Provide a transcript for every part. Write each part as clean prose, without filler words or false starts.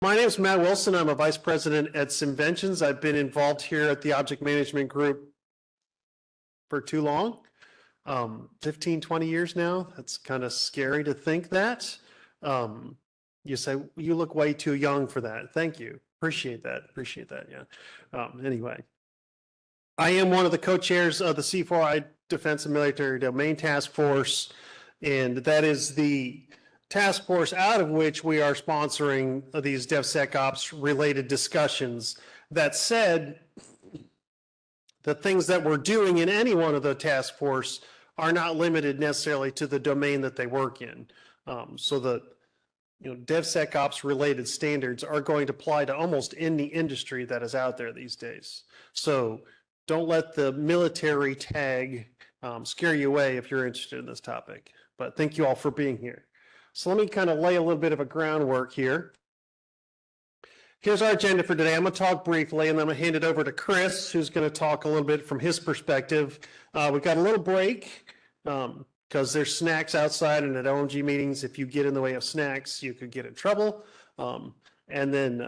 My name is Matt Wilson. I'm a vice president at SimVentions. I've been involved here at the object management group for too long, 15, 20 years now. That's kind of scary to think that. You say, you look way too young for that. Thank you. Appreciate that. Appreciate that. Yeah. Anyway, I am one of the co-chairs of the C4I Defense and Military Domain Task Force, and that is the task force out of which we are sponsoring these DevSecOps related discussions. That said, the things that we're doing in any one of the task force are not limited necessarily to the domain that they work in. So the DevSecOps related standards are going to apply to almost any industry that is out there these days. So don't let the military tag scare you away if you're interested in this topic. But thank you all for being here. So let me kind of lay a little bit of a groundwork here. Here's our agenda for today. I'm going to talk briefly, and then I'm going to hand it over to Chris, who's going to talk a little bit from his perspective. We've got a little break because there's snacks outside, and at OMG meetings, if you get in the way of snacks, you could get in trouble. And then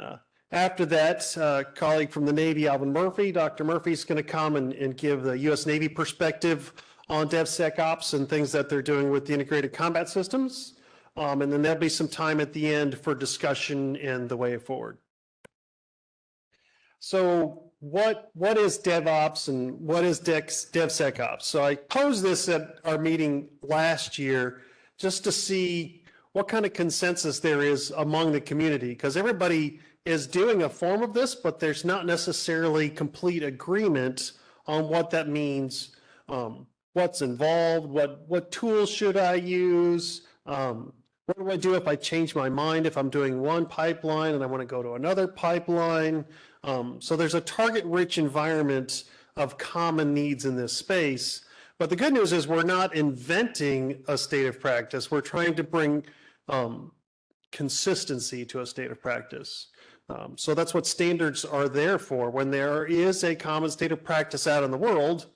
after that, a colleague from the Navy, Alvin Murphy, Dr. Murphy, is going to come and give the U.S. Navy perspective on DevSecOps and things that they're doing with the integrated combat systems. And then there'll be some time at the end for discussion and the way forward. So what is DevOps and what is DevSecOps? So I posed this at our meeting last year just to see what kind of consensus there is among the community, because everybody is doing a form of this, but there's not necessarily complete agreement on what that means, what's involved, what tools should I use, what do I do if I change my mind, if I'm doing one pipeline and I want to go to another pipeline? So there's a target-rich environment of common needs in this space. But the good news is we're not inventing a state of practice. We're trying to bring consistency to a state of practice. So that's what standards are there for. When there is a common state of practice out in the world,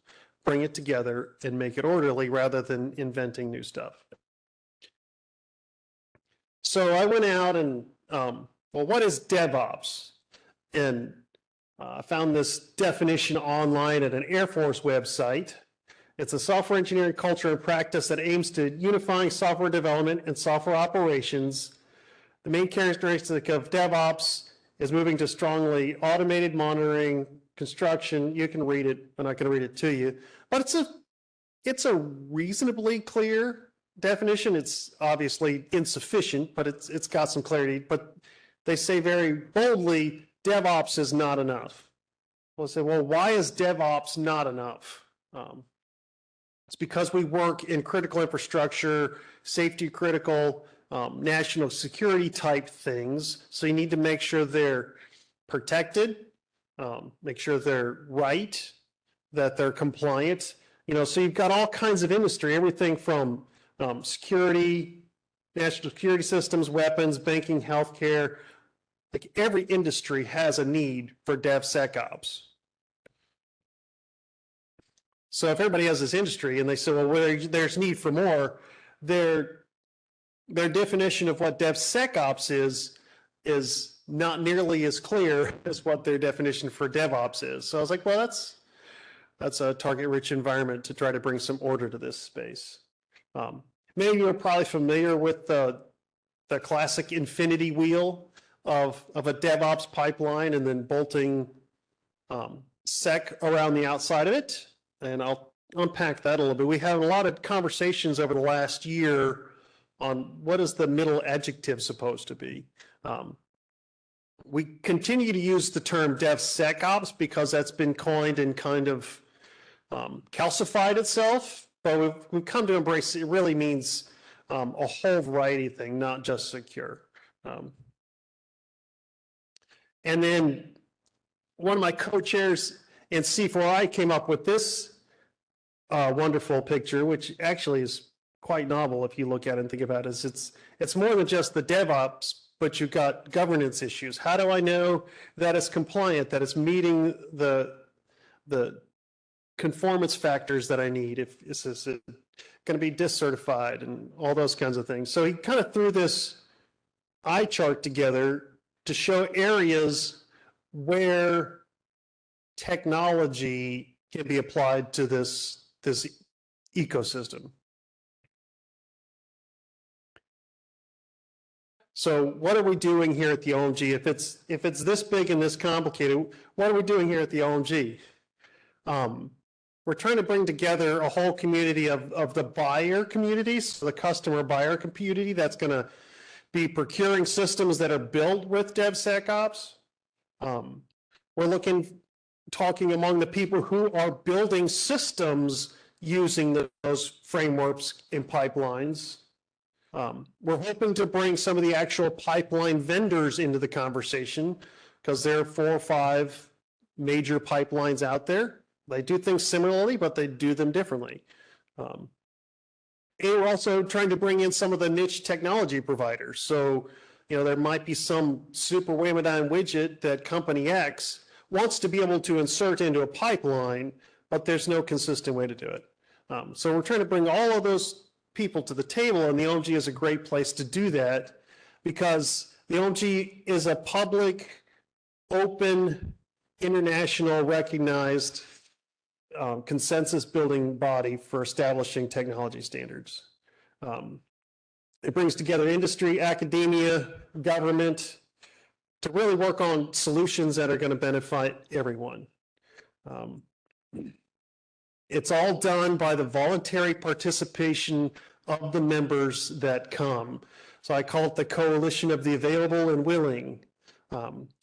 bring it together and make it orderly rather than inventing new stuff. So I went out and, well, what is DevOps? And I found this definition online at an Air Force website. It's a software engineering culture and practice that aims to unifying software development and software operations. The main characteristic of DevOps is moving to strongly automated monitoring, construction. You can read it. I'm not going to read it to you, but it's a reasonably clear definition. It's obviously insufficient, but it's got some clarity. But they say very boldly, DevOps is not enough. We'll say, well, why is DevOps not enough? It's because we work in critical infrastructure, safety critical, national security type things. So you need to make sure they're protected, make sure they're right, that they're compliant. So you've got all kinds of industry, everything from security, national security systems, weapons, banking, healthcare. Like every industry has a need for DevSecOps. So if everybody has this industry and they say, well, there's need for more, their definition of what DevSecOps is not nearly as clear as what their definition for DevOps is. So I was like, well, that's a target-rich environment to try to bring some order to this space. Many of you are probably familiar with the classic infinity wheel of a DevOps pipeline and then bolting sec around the outside of it. And I'll unpack that a little bit. We had a lot of conversations over the last year on what is the middle adjective supposed to be. We continue to use the term DevSecOps because that's been coined and kind of calcified itself. But we've come to embrace it really means a whole variety of things, not just secure. And then one of my co-chairs in C4I came up with this wonderful picture, which actually is quite novel if you look at it and think about it. It's more than just the DevOps, but you've got governance issues. How do I know that it's compliant, that it's meeting the conformance factors that I need? If is it going to be discertified and all those kinds of things. So he kind of threw this eye chart together to show areas where technology can be applied to this ecosystem. So what are we doing here at the OMG? If it's this big and this complicated, what are we doing here at the OMG? We're trying to bring together a whole community of the buyer communities, so the customer buyer community that's going to be procuring systems that are built with DevSecOps. We're talking among the people who are building systems using those frameworks and pipelines. We're hoping to bring some of the actual pipeline vendors into the conversation because there are 4 or 5 major pipelines out there. They do things similarly, but they do them differently. And we're also trying to bring in some of the niche technology providers. So, there might be some super whammy-dime widget that company X wants to be able to insert into a pipeline, but there's no consistent way to do it. So we're trying to bring all of those people to the table, and the OMG is a great place to do that because the OMG is a public, open, international recognized consensus building body for establishing technology standards. It brings together industry, academia, government to really work on solutions that are going to benefit everyone. It's all done by the voluntary participation of the members that come. So I call it the coalition of the available and willing.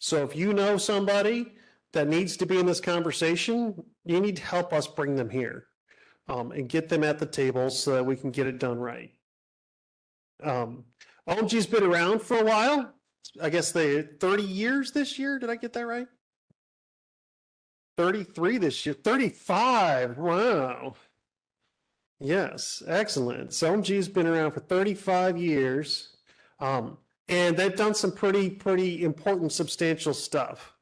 So if you know somebody that needs to be in this conversation, you need to help us bring them here and get them at the table so that we can get it done right. OMG's been around for a while. I guess 30 years this year. Did I get that right? 33 this year, 35. Wow. Yes, excellent. So OMG's been around for 35 years. And they've done some pretty important, substantial stuff.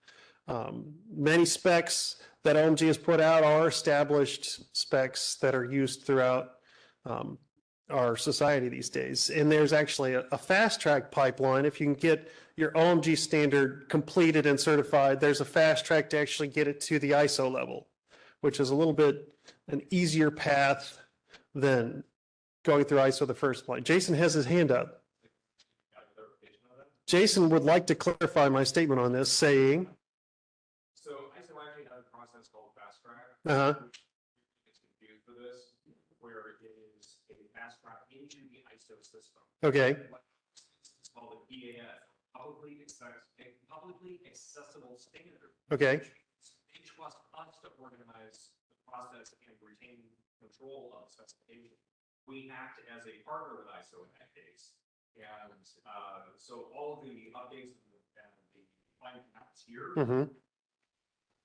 Many specs that OMG has put out are established specs that are used throughout our society these days. And there's actually a fast track pipeline. If you can get your OMG standard completed and certified, there's a fast track to actually get it to the ISO level, which is a little bit an easier path than going through ISO the first place. Jason has his hand up. Jason would like to clarify my statement on this, saying. So ISO actually has a process called fast track. It's confused for this, where it is a fast track into the ISO system. Okay. It's called an EAS, publicly accessible standard. Okay. They trust us to organize the process and retain control of specification. We act as a partner with ISO in that case. And so all of the updates and the client apps here,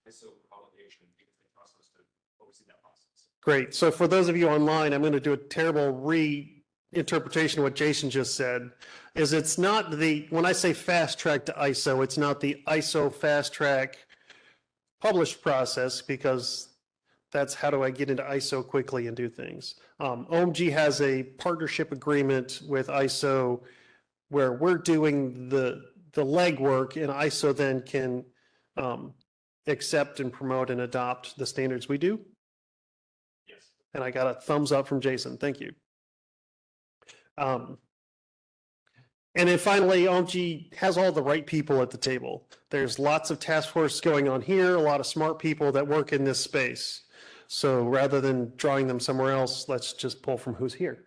ISO publication, because they trust us to oversee that process. Great. So for those of you online, I'm going to do a terrible reinterpretation of what Jason just said. Is it's not when I say fast track to ISO, it's not the ISO fast track published process, because that's how do I get into ISO quickly and do things. OMG has a partnership agreement with ISO where we're doing the legwork, and ISO then can accept and promote and adopt the standards we do. Yes. And I got a thumbs up from Jason. Thank you. And then finally, OMG has all the right people at the table. There's lots of task force going on here, a lot of smart people that work in this space. So rather than drawing them somewhere else, let's just pull from who's here.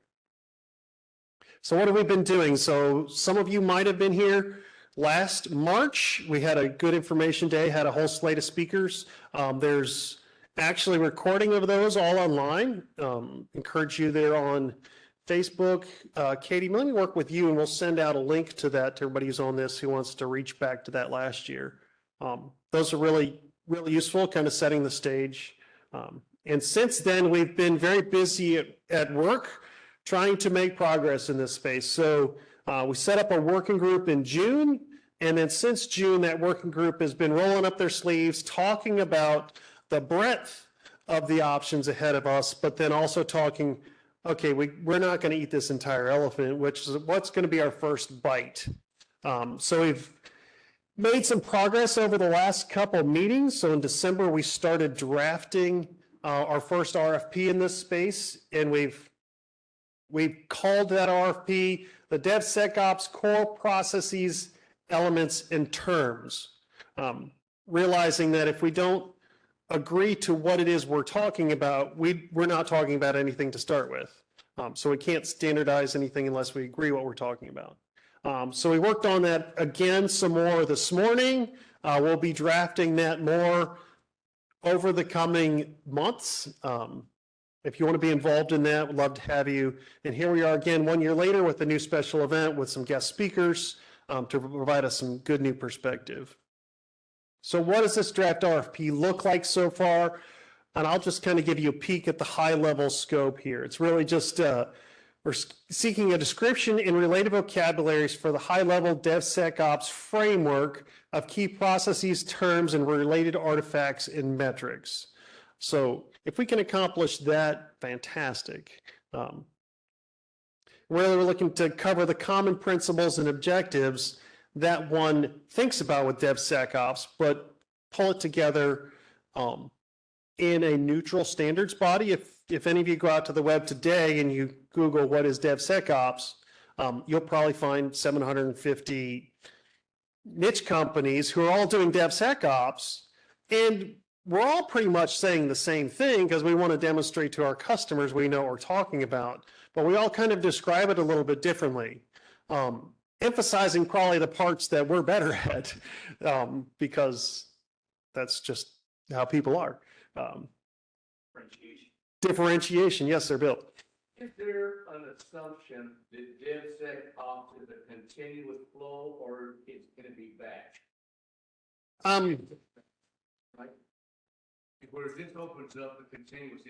So what have we been doing? So some of you might have been here last March. We had a good information day, had a whole slate of speakers. There's actually recording of those all online. Encourage you there on Facebook. Katie, let me work with you and we'll send out a link to that to everybody who's on this who wants to reach back to that last year. Those are really useful, kind of setting the stage. And since then, we've been very busy at work trying to make progress in this space. So we set up a working group in June. And then since June, that working group has been rolling up their sleeves, talking about the breadth of the options ahead of us, but then also talking, okay, we're not going to eat this entire elephant, which is what's going to be our first bite. So made some progress over the last couple of meetings. So in December, we started drafting our first RFP in this space, and we've called that RFP the DevSecOps Core Processes, Elements, and Terms, realizing that if we don't agree to what it is we're talking about, we're not talking about anything to start with. So we can't standardize anything unless we agree what we're talking about. So we worked on that again some more this morning. We'll be drafting that more over the coming months. If you want to be involved in that, we'd love to have you. And here we are again 1 year later with a new special event with some guest speakers to provide us some good new perspective. So what does this draft RFP look like so far? And I'll just kind of give you a peek at the high level scope here. It's really just, we're seeking a description in related vocabularies for the high level DevSecOps framework of key processes, terms, and related artifacts and metrics. So if we can accomplish that, fantastic. We're looking to cover the common principles and objectives that one thinks about with DevSecOps, but pull it together in a neutral standards body. If any of you go out to the web today and you Google what is DevSecOps, you'll probably find 750 niche companies who are all doing DevSecOps, and we're all pretty much saying the same thing because we want to demonstrate to our customers we know what we're talking about, but we all kind of describe it a little bit differently. Emphasizing probably the parts that we're better at, because that's just how people are. Differentiation, yes, sir, Bill. Is there an assumption that DevSecOps is a continuous flow or it's going to be batch? Right? Whereas this opens up the continuous,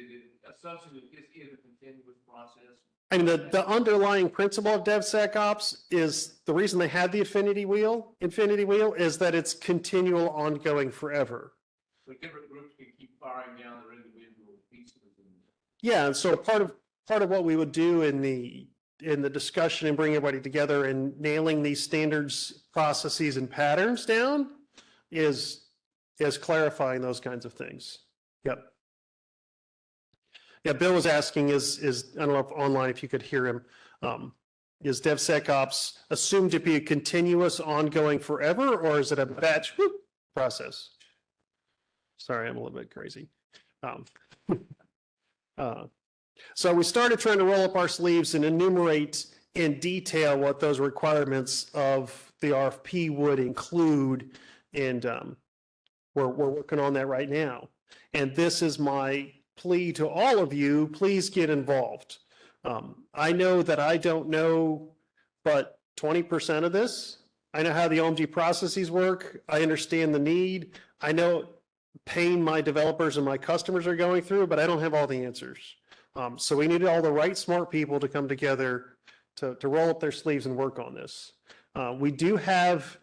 assumption that this is a continuous process. I mean, the underlying principle of DevSecOps is the reason they had the infinity wheel is that it's continual, ongoing, forever. So different groups can keep firing down their individual pieces. Yeah, and so part of what we would do in the discussion and bring everybody together and nailing these standards, processes, and patterns down is clarifying those kinds of things. Yep. Yeah, Bill was asking is I don't know if online if you could hear him. Is DevSecOps assumed to be a continuous, ongoing, forever, or is it a batch process? Sorry, I'm a little bit crazy. So we started trying to roll up our sleeves and enumerate in detail what those requirements of the RFP would include, and we're working on that right now. And this is my plea to all of you, please get involved. I know that I don't know but 20% of this. I know how the OMG processes work. I understand the need. I know pain my developers and my customers are going through, but I don't have all the answers. So we need all the right smart people to come together to roll up their sleeves and work on this. We do have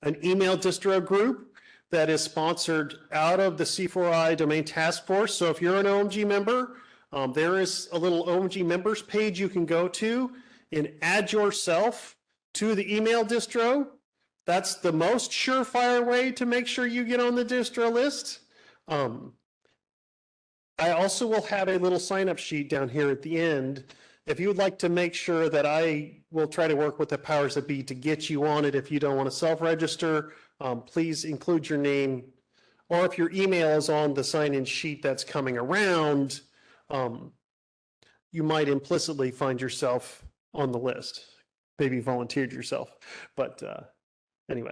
an email distro group that is sponsored out of the C4I Domain Task Force. So if you're an OMG member, there is a little OMG members page you can go to and add yourself to the email distro. That's the most surefire way to make sure you get on the distro list. I also will have a little sign-up sheet down here at the end. If you would like to make sure that I will try to work with the powers that be to get you on it if you don't want to self-register, please include your name, or if your email is on the sign-in sheet that's coming around, you might implicitly find yourself on the list. Maybe volunteered yourself, but anyway.